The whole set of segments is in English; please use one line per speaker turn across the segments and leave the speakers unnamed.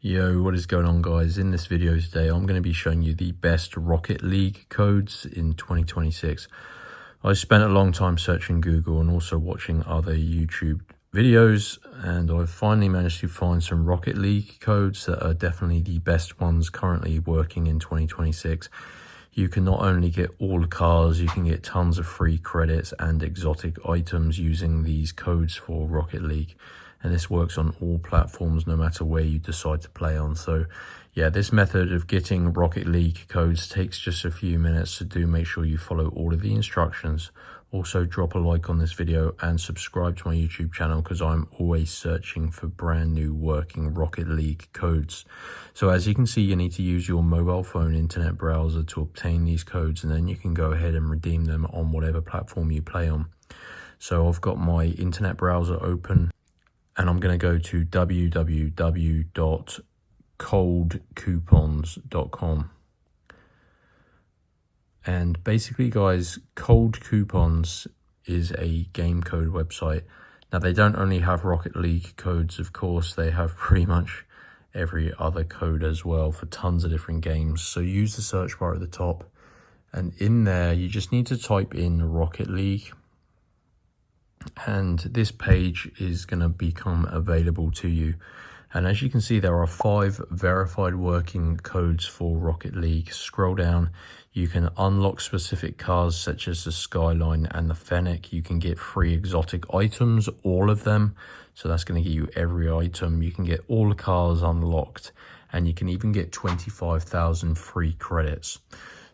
Yo, what is going on, guys? In this video today, I'm going to be showing you the best Rocket League codes in 2026. I spent a long time searching Google and also watching other YouTube videos, and I've finally managed to find some Rocket League codes that are definitely the best ones currently working in 2026. You can not only get all cars, you can get tons of free credits and exotic items using these codes for Rocket League. And this works on all platforms, no matter where you decide to play on. So yeah, this method of getting Rocket League codes takes just a few minutes, so do make sure you follow all of the instructions. Also drop a like on this video and subscribe to my YouTube channel, because I'm always searching for brand new working Rocket League codes. So as you can see, you need to use your mobile phone internet browser to obtain these codes, and then you can go ahead and redeem them on whatever platform you play on. So I've got my internet browser open, and I'm going to go to www.coldcoupons.com. And basically, guys, Cold Coupons is a game code website. Now, they don't only have Rocket League codes, of course, they have pretty much every other code as well for tons of different games. So use the search bar at the top, and in there, you just need to type in Rocket League. And this page is going to become available to you. And as you can see, there are 5 verified working codes for Rocket League. Scroll down, you can unlock specific cars such as the Skyline and the Fennec. You can get free exotic items, all of them. So that's going to get you every item. You can get all the cars unlocked, and you can even get 25,000 free credits.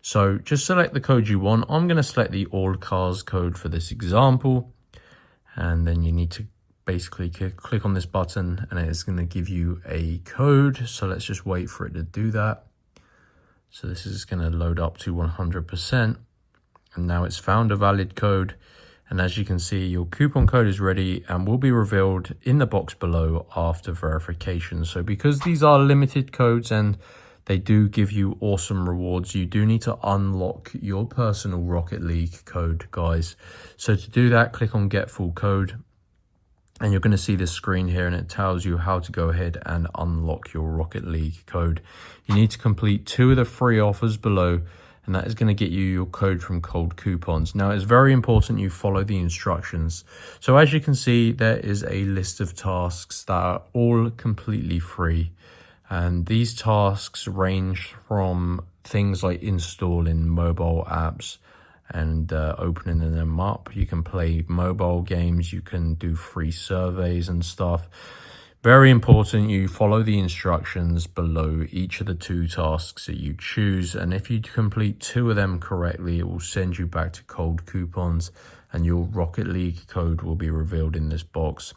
So just select the code you want. I'm going to select the all cars code for this example. And then you need to basically click on this button, and it's going to give you a code. So let's just wait for it to do that. So this is going to load up to 100%. And now it's found a valid code. And as you can see, your coupon code is ready and will be revealed in the box below after verification. So because these are limited codes and they do give you awesome rewards, you do need to unlock your personal Rocket League code, guys. So to do that, click on Get Full Code, and you're going to see this screen here, and it tells you how to go ahead and unlock your Rocket League code. You need to complete 2 of the free offers below, and that is going to get you your code from Cold Coupons. Now, it's very important you follow the instructions. So as you can see, there is a list of tasks that are all completely free. And these tasks range from things like installing mobile apps and opening them up. You can play mobile games, you can do free surveys and stuff. Very important you follow the instructions below each of the 2 tasks that you choose. And if you complete 2 of them correctly, it will send you back to Cold Coupons, and your Rocket League code will be revealed in this box.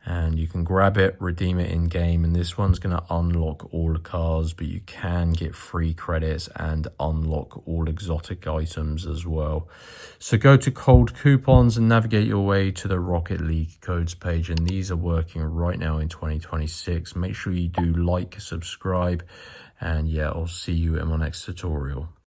And you can grab it, redeem it in game, and this one's going to unlock all the cars, but you can get free credits and unlock all exotic items as well. So go to Cold Coupons and navigate your way to the Rocket League codes page, and these are working right now in 2026. Make sure you do like, subscribe, and yeah, I'll see you in my next tutorial.